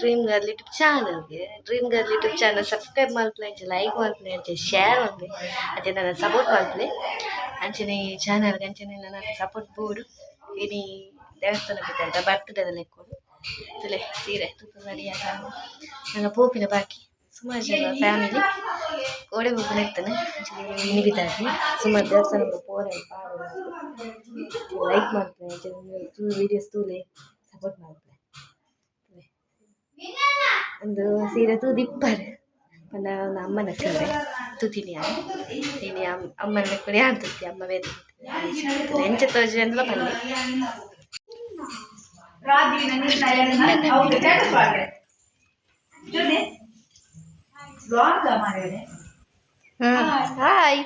Dream girl YouTube ಚಾನಲ್ಗೆ dream girl YouTube channel subscribe ಮಾಡ್ಕೊಳ್ಳಿ ಅಂಚೆ ಲೈಕ್ ಮಾಡ್ಕೊಳ್ಳಿ ಅಂಚೆ ಶೇರ್ ಮಾಡ್ಕೊಳ್ಳಿ ಅಂಚೆ ನನ್ನ ಸಪೋರ್ಟ್ ಮಾಡ್ಕೊಳ್ಳಿ ಅಂಚನೆ ಈ ಚಾನಲ್ಗೆ ಅಂಚನೆ ನನ್ನ ಸಪೋರ್ಟ್ ಬೋರ್ಡು ಇಡೀ ದೇವಸ್ಥಾನ ಬಿದ್ದ ಬರ್ತ್ಡೇದಲ್ಲಿ ಇಕ್ಕೊಂಡು ತುಲೆ ಸೀರೆ ತುಪ್ಪ ರೆಡಿಯಾಗ ನನ್ನ ಪೋಪಿನ ಬಾಕಿ ಸುಮಾರು ಜನ ಫ್ಯಾಮಿಲಿ ಗೋಡೆ ಹೋಗ್ಕೊಂಡು ಇರ್ತಾನೆ ಇನಿ ಬಿದ್ದಾಗಿ ಸುಮಾರು ದೇವಸ್ಥಾನ ಪೋರೆ ಲೈಕ್ ಮಾಡ್ತೇನೆ ವೀಡಿಯೋಸ್ ತೂಲೆ ಸಪೋರ್ಟ್ ಮಾಡ್ತೇನೆ ಒಂದು ಸೀರೆ ತೂದಿಪ್ಪಾರೆ ಪಂಡ ಒಂದು ಅಮ್ಮನ ಸೀರೆ ತೂತೀನಿ ನೀನು ಅಮ್ಮನ ಲೆಕ್ಕಡೆ ಅಂತತಿ ಅಮ್ಮ ಬೇರೆ ಎಂಚ ತೋಜಿ ಅಂದಲ ಬನ್ನಿ ಹಾಯ್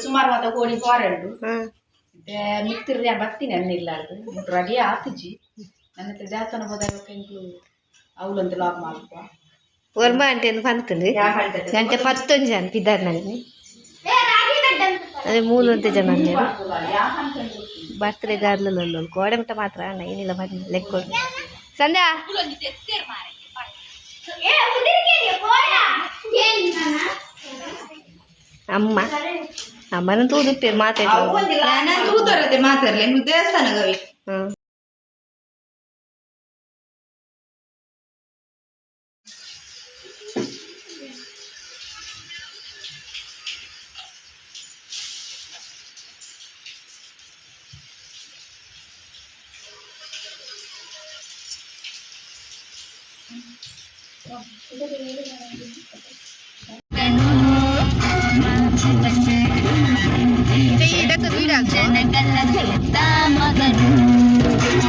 ಸುಮಾರು ಮಾತ ಕೋಳಿ ಪಾರೆಂಡು ಮಿಕ್ತಿರ್ದು ನಾನು ಬರ್ತೀನಿ ಅನ್ನಿಲ್ಲಾರ್ದು ರೆಡಿ ಆತಿಜಿ ನನ್ನ ಹತ್ರ ದೇವಸ್ಥಾನ ಹೋದಾಗ ಇಂಕ್ಲು ಅವಳಂತ ಲಾಕ್ ಮಾಡ್ಕೊ ಒರ್ಮ ಗಂಟೆ ಅಂತ ಬಂತಂದು ಗಂಟೆ 11 ಜನ ಇದ್ದಾರೆ ನನಗೆ ಅದೇ 3 ಜನ ಬರ್ತ್ಡೇ ಗಾರ್ಲಲ್ಲ ಗೋಡೆ ಮಟ್ಟ ಮಾತ್ರ ಅಣ್ಣ ಏನಿಲ್ಲ ಬನ್ನಿ ಲೆಕ್ಕೊಂಡು ಸಂಧ್ಯಾ ಅಮ್ಮ ಅಮ್ಮನ ತೂದುಪ್ಪೇರು ಮಾತಾಡ್ತಾರೆ ಮಾತಾಡ್ಲಿ ದೇವಸ್ಥಾನ ಗವಿ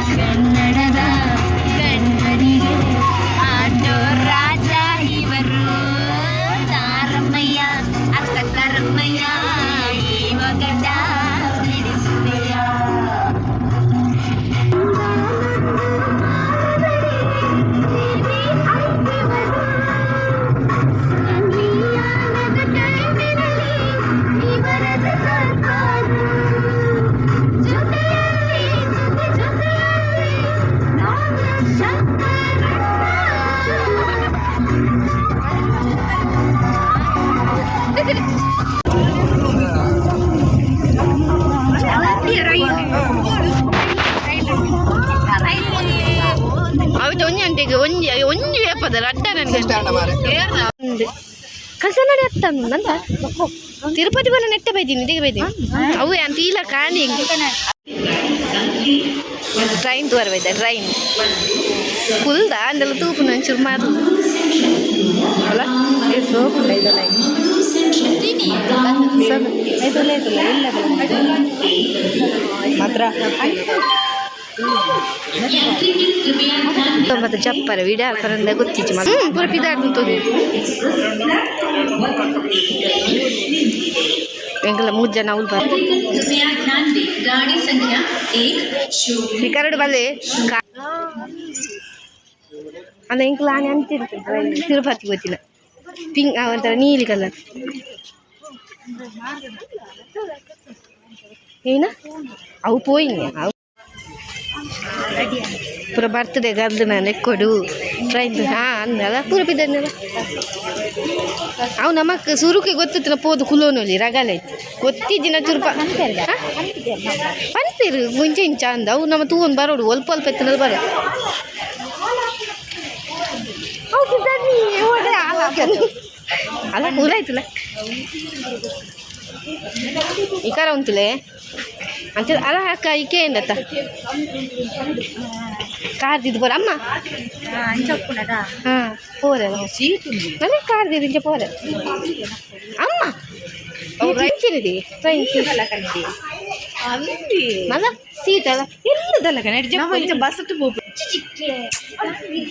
ಕನ್ನಡದ ಕನ್ನಡಿಗೆ ಆಟೋ ರಾಜ ಇವರು ತಾರಮ್ಮಯ್ಯ ಅಕ್ಕ ತಾರಮ್ಮಯ್ಯ ಇವಾಗ ಬಿಡಿಸುವೆಯ ಒಂಜಿ ವೇಪದಲ್ಲ ಅಡ್ಡ ನನಗೆ ಕಸ ಮಾಡಿ ಹತ್ತಂದ ತಿರುಪತಿ ಬಲ್ಲ ನೆಟ್ಟ ಬೈದೀನಿ ಇದೀಗ ಬೈದೀನಿ ಅವು ಅಂತ ಇಲ್ಲ ಕಾಣಿ ಟ್ರೈನ್ ತೋರ ಬೈದ ಟ್ರೈನ್ ಕುಲ್ದ ಅಂದೆಲ್ಲ ತೂಪು ನಂಚೂರು ಮಾರು ಅಲ್ಲ ಸೋಪುಂಡ ಇದಲ್ಲ ಮಾತ್ರ ಮತ್ತೆ ಚಪ್ಪರ ವಿಡಾಲ್ಪರಂದ ಗೊತ್ತಿಚ್ಚು ಪೂರ ಪಿದಾಡ್ತು ಎಂಕಲ್ಲ 3 ಜನ ಅವ್ರು ಬರ್ತಾರೆ ಕರಡು ಬಲ್ಲೆ ಅಲ್ಲ ಎಂಕಲ್ಲ ಆನೆ ಅಂತಿರ್ತಾರೆ ತಿರುಪತಿ ಗೊತ್ತಿಲ್ಲ ಪಿಂಕ್ ಒಂಥರ ನೀಲಿ ಕಲರ್ ಏನ ಅವು ಪೋಯಿನಿ ಅವು ಪೂರ ಬರ್ತದೆ ಗರ್ದು ನಾನು ಎಕ್ಕೊಡು ಟ್ರೈನ್ ಅಂದಲ್ಲ ಪೂರ ಬಿದ್ದಲ್ಲ ಅವು ನಮಕ್ ಸುರುಕೆ ಗೊತ್ತಿತ್ತು ಪೋದು ಕುಲೋನಲ್ಲಿ ರಗಲೆ ಗೊತ್ತಿದ್ದಿನ ಚುರುಪ ಪನ್ಪೇರು ಮುಂಚೆ ಇಂಚ ಅಂದ ಅವು ನಮ್ಮ ತೂವನ್ ಬರೋಡು ಅಲ್ಪ ಅಲ್ಪ ಎತ್ತನಲ್ಲಿ ಬರೋ ಅಲ್ಲ ಪೂರ ಆಯ್ತಲ್ಲ ಈ ಕಾರ ಉಂಟುಲೆ ಅಂತ ಅಲ್ಲ ಅಕ್ಕ ಈಕೆ ಏನತ್ತ ಕಾರ್ದಿದ್ದು ಬೋರ ಅಮ್ಮ ಹಾಂ ಪೋರೆ ನನಗೆ ಕಾರ್ದಿದ್ದು ಇಂಚ ಪೋರೆ ಅಮ್ಮ ಟ್ರೈನ್ ಟ್ರೈನ್ ಮಲ್ಲ ಸೀಟ್ ಅಲ್ಲ ಎಲ್ಲದಲ್ಲ ಕಣ ಬಸ್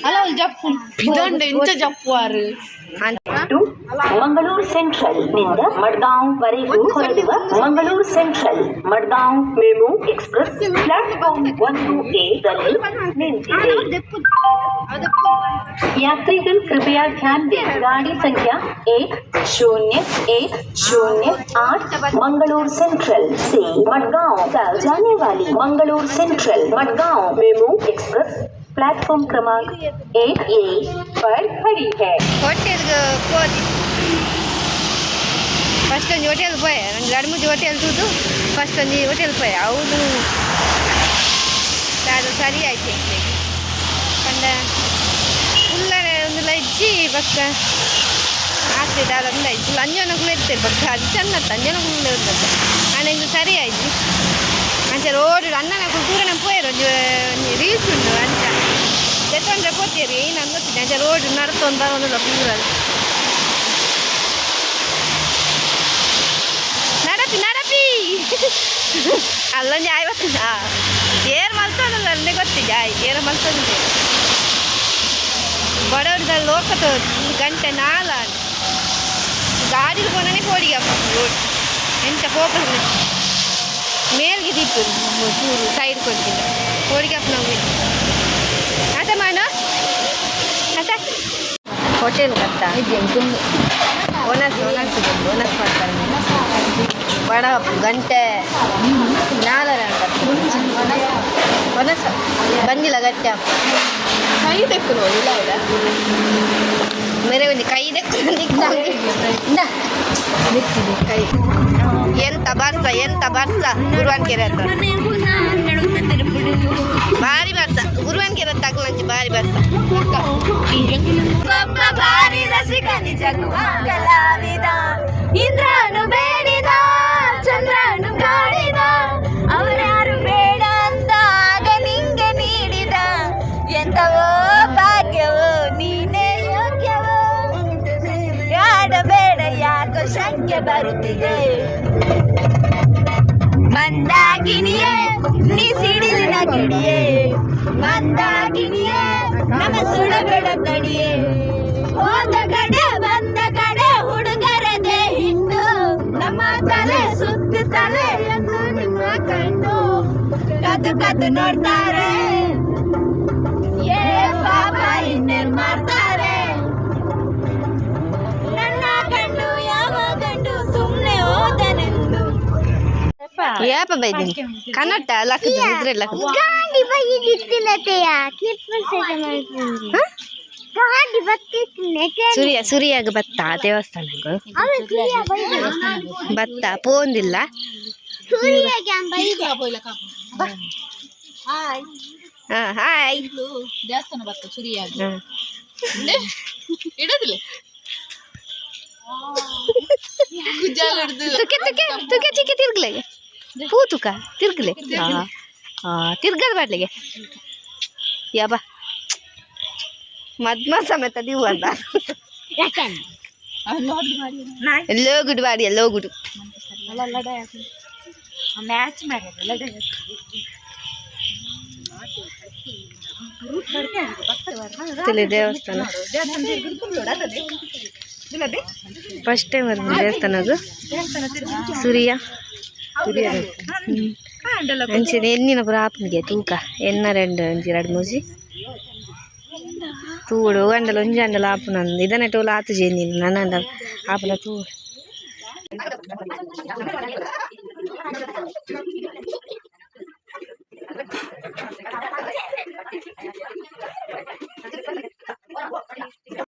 ಅಲ್ಲ ಜಪ್ಪು ಇದಂಡ ಇಂಚ ಜಪ್ಪುವಾರು ಮಂಗಳೂರು ಸೆಂಟ್ರಲ್ ನಿಂದ ಮಡ್ಗಾಂವ್ ವರೆಗೂ ಹೊರಡುವ Mangaluru central Madgaon MEMU express platform 1A ದಲ್ಲಿ ನಿಂತಿದೆ। यात्रीगण कृपया ध्यान दें, गाड़ी संख्या 10108 मंगलूर सेंट्रल से मडगांव तक जाने वाली Mangalore central Madgaon MEMU express platform क्रमांक 1A पर खड़ी है। ಹೋಟೆಲ್ಗೆ ಹೋದಿ ಫಸ್ಟ್ ಒಂದು ಹೋಟೆಲ್ ಪೋಯ ನಂಗೆ ಎರಡು ಮೂರು ಹೋಟೆಲ್ ತೂತು ಫಸ್ಟ್ ಒಂದು ಹೋಟೆಲ್ ಪೋಯ ಅವನು ಅದು ಸರಿ ಆಯ್ತು ಕಂಡ ಉಳ್ಳಾರೆ ಒಂದು ಇಜ್ಜಿ ಪಕ್ಕ ಆಗ್ತದೆ ಅದೊಂದು ಆಯ್ತು ಅಂಜನಗಳು ಇರ್ತೇವೆ ಪಕ್ಕ ಅದು ಚೆಂದ ಅಂಜನಗಳು ಇರ್ತದೆ ನನಗೆ ಸರಿ ಆಯ್ತು ಅಂಚೆ ರೋಡ್ ಅಣ್ಣನ ದೂರ ಪೋಯರು ಒಂದು ರೀಲ್ಸ್ ಉಂಟು ಅಂಚ ಎತ್ತೊಂದ್ರೆ ಪೋತೀರಿ ನಾನು ಗೊತ್ತಿದ್ದೆ ಅಂಚೆ ರೋಡ್ ನಡ್ತೊಂದು ಬರೋದಿಲ್ಲ ಪೂರಲ್ಲಿ ನಡಪಿ ನಡಪಿ ಅಲ್ಲೊಂದು ಐವತ್ತು ಏರು ಮಲ್ತೋದಲ್ಲ ಅಲ್ಲೇ ಗೊತ್ತಿದ್ದೆ ಏರು ಮಲ್ತೋದಿದೆ ಬಡವ್ರದ ಲೋಕದ ಗಂಟೆ ನಾಲ ಗಾಡಿಲಿ ಕೊನೇ ಕೋಡಿಗಪ್ಪ ರೋಡ್ ಎಂತ ಪೋಪಲ್ ಮೇಲ್ಗೆ ದಿಪ್ಪು ಚೂರು ಸೈಡ್ ಕೊಡ್ತಿದ್ದ ಕೋಡಿಗಪ್ಪ ನಾವು ಆತ ಮಾಡು ಆತ ಹೋಟೆಲ್ ಕತ್ತ ಓನಸ್ ಓನಸ್ ಓನಸ್ ಮಾಡ್ತಾರೆ ಬಡ ಗಂಟೆ ನಾಲರ ಓನಸ್ ಬಂದಿಲ್ಲ ಗಟ್ಟೆ ಕೈ ತೆಕ್ಕು ನೋಡಿಲ್ಲ ಮೇರೆ ಒಂದು ಕೈ ತೆಕ್ಕು ಕೈ ಎಂತ ಬರ್ಸ ಗುರುವಾನ್ಕೆರೆ ಹತ್ರ ಭಾರಿ ಬರ್ಸ ಗುರುವಾನ್ಕೆರೆ ಹತ್ರ ತಗೊಂಡು ಭಾರಿ ಬರ್ಸ ಭಾರಿ ರಸಿಕ ನಿಜ ಕಲಾವಿದ ಇಂದ್ರನು ಬೇಡಿದ ಚಂದ್ರನು ಕಾಡಿದ ಅವರ್ಯಾರು ಬೇಡ ಅಂದಾಗ ನಿಂಗೆ ನೀಡಿದ ಎಂತವೋ ಭಾಗ್ಯವೋ ನೀನೇ ಯೋಗ್ಯವೋ ಆಡಬೇಡ ಯಾಕೋ ಶಂಕೆ ಬರುತ್ತಿದೆ ಮಂದಾಕಿನಿಯೇ ನೀ ಸಿಡಿಲಿನ ಗಿಡಿಯೇ ಮಂದಾಕಿನಿಯೇ ನಮ್ಮ ಸುಡಬೇಡ ತಡಿಯೇ ಹೋದ ಕಡೆ ಬಂದ ಕಡೆ ಹುಡುಗರದೆ ಇನ್ನು ನಮ್ಮ ತಲೆ ಸುತ್ತುತ್ತಲೆ ಎಂದು ನಿಮ್ಮ ಕಣ್ಣು ಕದ್ದು ಕದ್ದು ನೋಡ್ತಾರೆ ಏ ಪಾಪ ಇನ್ನೇನ್ ಮಾಡ್ತಾರೆ ನನ್ನ ಗಂಡು ಯಾವ ಗಂಡು ಸುಮ್ಮನೆ ಹೋದನೆಂದು ಯಾಪ ಬೈದಿನಿ ಕನ್ನಡ ಲಕ್ಕದು ಇದ್ರೆ ಲಕ್ಕದು ಗಾಡಿ ಬೈದಿತ್ತಿಲ್ಲತೆಯ ಕ್ಲಿಪ್ ಸೆಟ್ ಮಾಡ್ತೀನಿ ಗಾಡಿ ಬತ್ತಿತ್ತಿನೆ ಸುರಿಯಾಗ ಬತ್ತ ದೇವಸ್ಥಾನಕ್ಕೆ ಅವೇ ಸೂರ್ಯ ಬೈದ ಬತ್ತ ಪೋಂದಿಲ್ಲ ಸೂರ್ಯಗೆ ಬೈದ ಹಾಯ್ ಹಾಯ್ ದೇವಸ್ಥಾನ ಬರ್ತ ಸುರಿಯಾಗಿ ಇಡೋದಿಲ್ಲ ತುಕೆ ತುಕೆ ತುಕೆ ಚಿಕ್ಕೆ ತಿರ್ಗ್ಲೆ ಪೂ ತುಕ ತಿರ್ಗ್ಲೆ ತಿರ್ಗದ ಬಾಡ್ಲಿಗೆ ಯಾಬಾ ಮದ್ಮ ಸಮೇತ ನೀವು ಅಂತ ಲೋಗುಡು ಬಾಡಿಯ ಲೋಗುಡು ಮ್ಯಾಚ್ ಮಾಡ್ಯಾರ ತಿಳಿ ದೇವಸ್ಥಾನ ಫಸ್ಟ್ ಟೈಮ್ ಬರ್ತೀನಿ ದೇವಸ್ಥಾನದ್ದು ಸೂರ್ಯ ಅಂಚಿನ ಎಣ್ಣಿನ ಪುರ ಆಪನಿಗೆ ತೂಕ ಎನ್ನ ಎರಡು ಮೂಜಿ ತೂಡು ಗಂಡಲು ಒಂಜಿ ಗಂಡಲು ಆಪುನಂದು ಇದನ್ನೇ ಟೋಲು ಆತು ಜೇನಿ ನನ್ನ ಆಪನ ತೂಡು